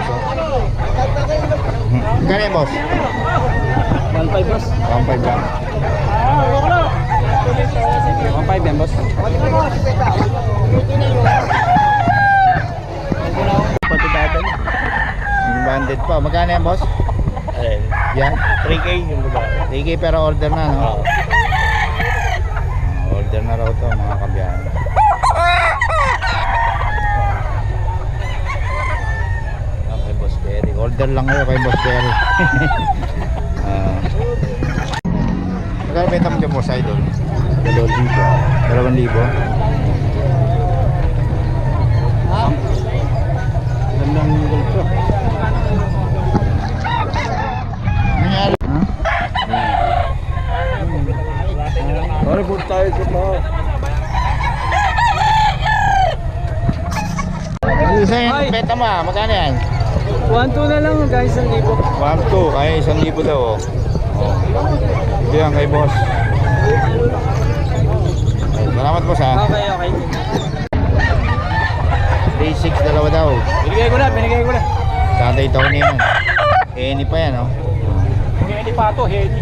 boss. Magkano yan, boss? 1.5 boss. 1.5 lang. 1.5 yan boss. Yung banded pa. Magkano yan, boss? Ayun. Yan. 3K yung babae. 3K pero order na, no? Order na raw to mga kabiyahe. Kay Boss Perry. Order lang kayo kay Boss Perry. Magkano benta mo dyan mo sa idol? 2,000. 2,000? Gandang gulpo. Nangyari? Ha? Sorry po tayo sa pa. Isa yung benta mo, magkano yan? 1.2 na lang guys, 1,000. 1,200. Ay, 1,000 daw, oh. Ito yan kay boss. Ay, salamat boss, ha. Okay, okay. 3,600 dalawa daw. Binigay ko na. Sunday Tony yan. Henny pa yan, oh. Heli pa to, heli.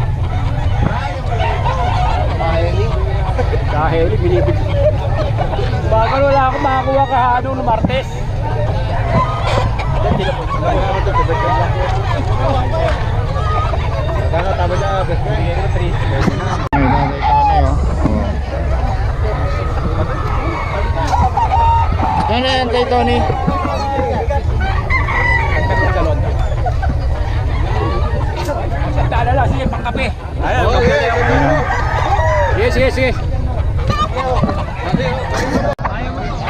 Heli, binibig. Bagal wala akong makakuha kahano ng Martes. Gano'n tama na, binigay ko na 3. Ay, Sunday Tony, oh. Kano yan kay Tony? Sandala lang, sige, pangkape. Ayan, sige.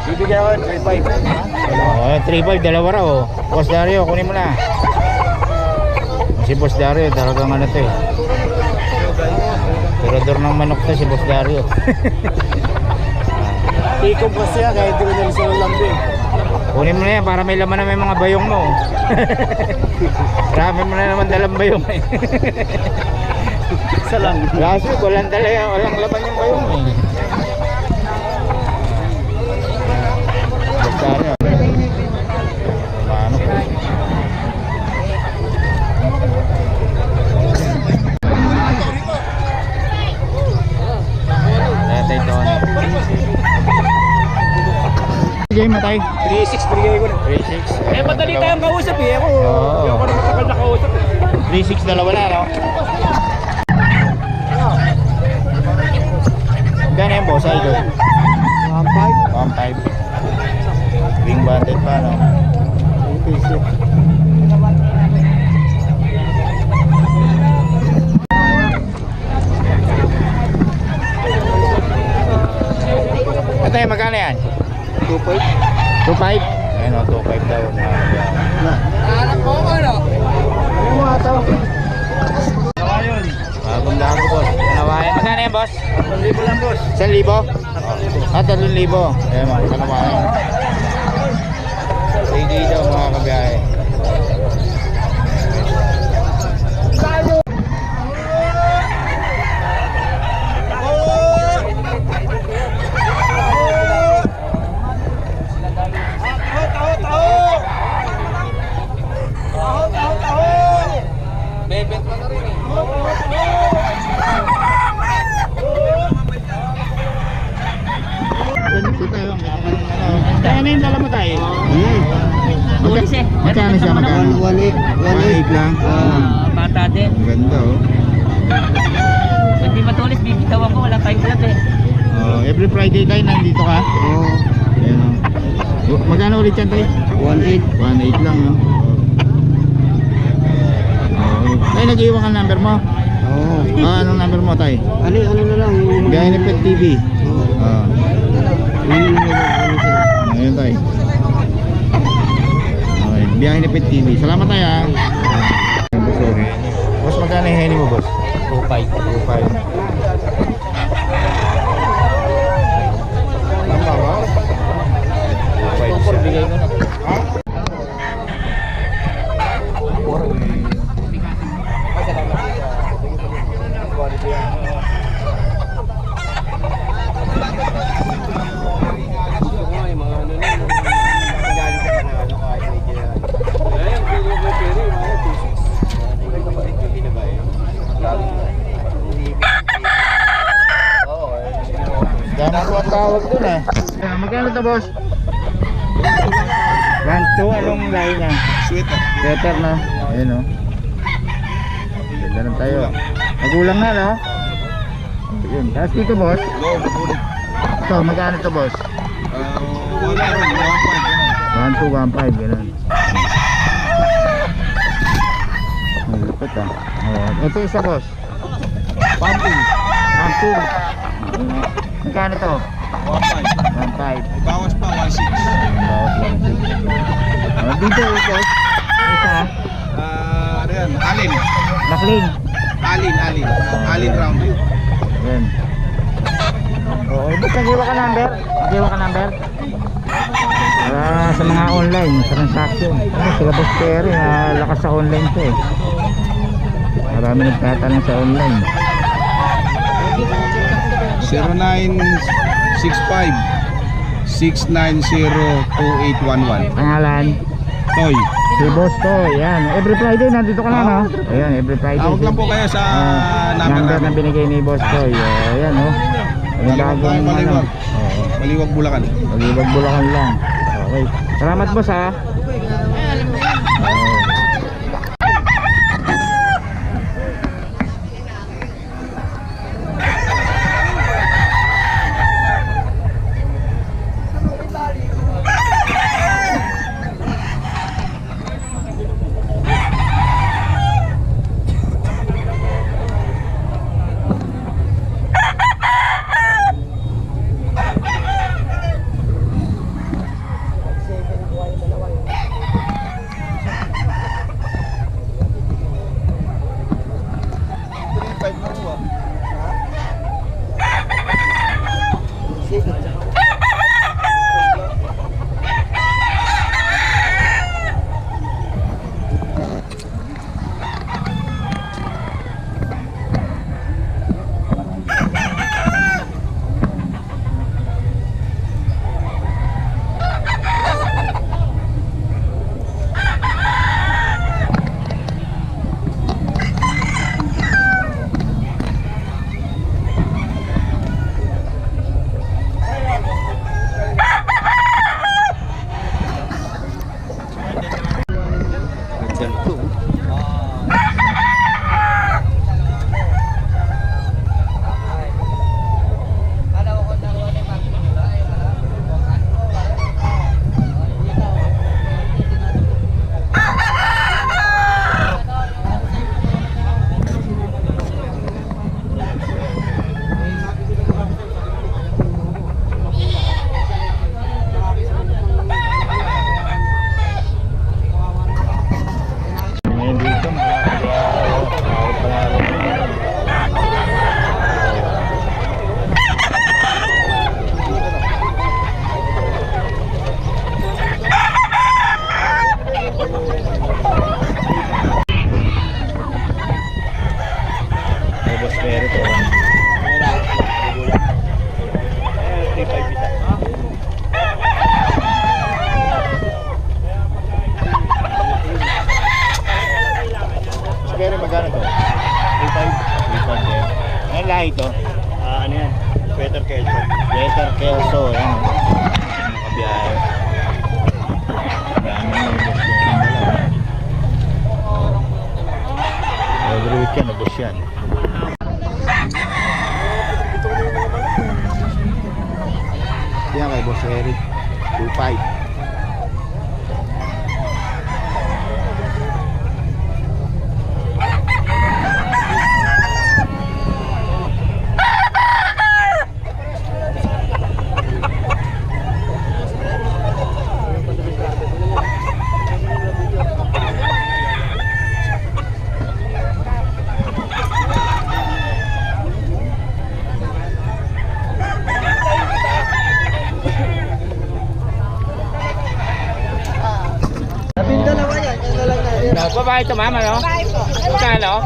Bibigyan ko 3.5. Oh, 3,500 dalawa raw, oh. Boss Dario, kunin mo na. Si Boss Dario, talagang ano to, eh. Tirador ng manok to si Boss Dario. Tikog ko siya kahit hindi ko nalisa ng lambing. Kunin mo na yan para may laman na may mga bayong mo. Marami mo na naman dalang bayong, eh. Isa lang. Kaso walang dala yan, walang laman yung bayong, eh. Boss Dario. Ano po? Jay matay. 3.6 binigay ko na. 3,600. Eh, madali tayong kausap eh. Ako, Oo. hindi ako na matagal na kausap eh. 3,600 dalawa na, no? Gano'n yung boss, idol? 1,500. 1,500. Wing banded pa, no? Ito yung magkano yan? 2.5. 2,500? Ayun, o, 2,500 daw. Anak ko ano? Yung mga tao. Kawayon. Bagong dago, boss. Kanawayan. Magkano yan, boss? 1,000 lang boss. 1,000? Ah, 3,000. Ayan, mga kanawayan. 3K daw, mga kabiyahe. Bebet pa na rin eh. Kaya na yung dala mo tayo? Magkano siya? Magkano? 1,800 lang? Bata din. Ang ganda, oh. Pag di matulis, bibitawan ko. Wala tayong vlog eh. Every Friday tayo nandito ka? Oo. Magkano ulit yan tayo? 1.8. 1,800 lang, no? Tayo, nag-iwan ka ng number mo? Oo. Anong number mo tayo? Ano na lang? Gaya ni Pet TV. Ayun tayo. Okay, biyahe ni Pet TV. Salamat tayo, ha. Boss, magkano yung heni mo, boss? 2.5. 2,500. Bigay ko na. to, boss? 1-2, anong lahi niya? Sweater. Better na. Ayun o. Ganda lang tayo. Magulang na, no? Ayun. Tapos dito, boss. Go, magulit. Ito, magkano to, boss? Wala rin, 1-2, 1-5, gano'n. Ang lupit ah. Oh, ito isa, boss. Pumping. Pumping. Magkano to? 1.5. 1.5. Bawas pa, 1.6. Bawas 1.6. Dito boss. Isa. Ano yan? Alin. Maclean. Alin round. Yan. Oo, boss, nag-iwa ka number? Nag-iwa ka number? Para sa mga online transaction. Ano, sila boss Perry, lakas sa online to eh. Marami nagtatanong sa online. 0965-690-2811. Pangalan? Toy. Si Boss to, yan. Every Friday nandito ka na, no? Ayan, every Friday. Tawag lang po kayo sa number na namin. binigay ni Boss Toy. Ayan, oh. Ang bagong Maliwag. Oo. Maliwag Bulacan. Malibag Bulacan lang. Okay. Salamat, boss, ha. Pero magkano to? 3.5 din. Ano lahi to? Ano yan? Sweater Kelso. Letter Kelso. Yan. Nakabiyahe. Dami na yung boss yan. Every weekend na boss yan. Yan kay Boss Eric. 2.5. Babae ito, mama, no? Magkano?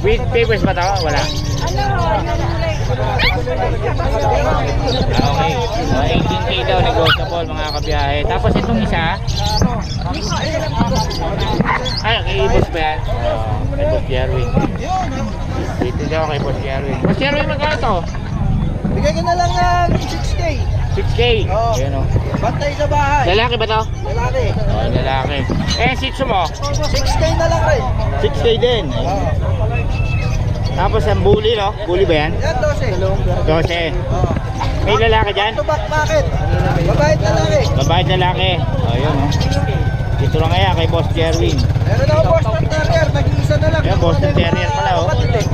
With papers ba ito? Wala. Okay. 18K daw negotiable, mga kabiyahe. Tapos itong isa. Ay, kay Boss ba yan? Kay Boss Jerwin. Dito daw kay Boss Jerwin. Boss Jerwin, magkano ito? Bigay ko na lang ng 6K. 6K. Oo. Ayan o. Bantay sa bahay. Lalaki ba to? Lalaki. Oh, lalaki. Eh, Shih Tzu mo? 6K na lang rin. 6K din. Oo. Tapos ang bully, no? Bully ba yan? Yan, 12. 12. Oo. May lalaki dyan? To back market. Babae at lalaki. Babae at lalaki. O, yun, no? Dito lang kaya kay Boss Jerwin. Meron ako Boston Terrier. Nag-iisa na lang. Yan, Boston Terrier pala, oh. Kapatid eh.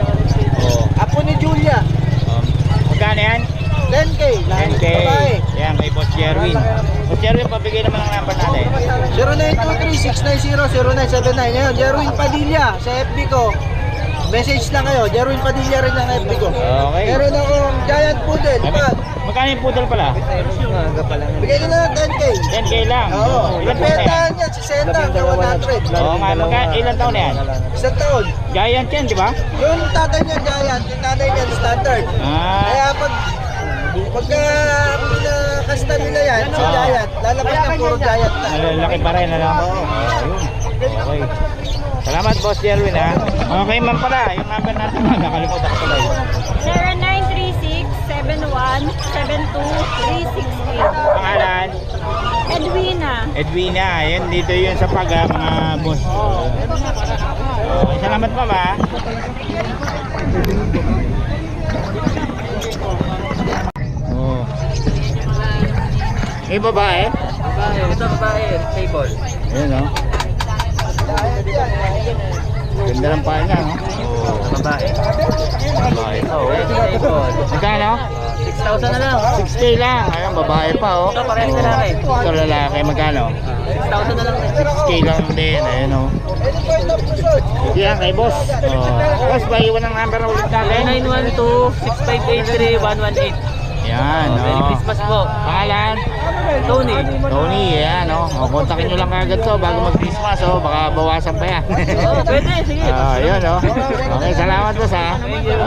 Oh. Apo ni Julia. Magkano yan? 10K. 10K. Babae. Yan, kay Boss Jerwin. Boss Jerwin, pabigay naman ang number natin. 0923-690-0979. Ngayon, Jerwin Padilla sa FB ko. Message lang kayo. Jerwin Padilla rin ang FB ko. Okay. Meron akong giant poodle. Pad. Magkano yung poodle pala? Bigay ko na lang 10K. 10K lang. Oo. Ilan taon na yan? Napetahan yan. Si Senta hanggang 100. Oo nga, ilan taon na yan? Isang taon. Giant yan, di ba? Yung tatay niya giant, yung nanay niya standard. Ah. Kaya pagka pinakasta nila yan, si Oo. giant, lalabas ng puro giant na. Malalaki pa rin, ano? Oo. Ayun. Okay. Salamat, Boss Jerwin, ha? Okay, ma'am pala. Yung number natin, nakalimutan ko pala. 0936-71-72-368. Pangalan? Edwina. Edwina. Yan, dito yun sa pag, mga boss. Okay, salamat, ma'am, ha? Oh. Eh, babae? Ito babae, table. Ayun, no? Ganda ng paa niya, no? Babae. Babae pa, oh. Table. Magkano? 6,000 na lang. 6K lang. Ayun, babae pa, oh. Ito parehas lalaki. Ito lalaki, magkano? 6,000 na lang. 6K lang din, ayun, oh. Yan, kay boss. Oh. Boss, iwan ang number na ulit natin. 912-6583-118. Yan, Merry oh. Christmas po. Pangalan? Tony. Tony, yan, oh. O, kontakin nyo lang agad to bago mag-Christmas, oh. Baka bawasan pa yan. Oh, pwede, sige. Yun, oh. Okay, salamat boss, ha. Thank you.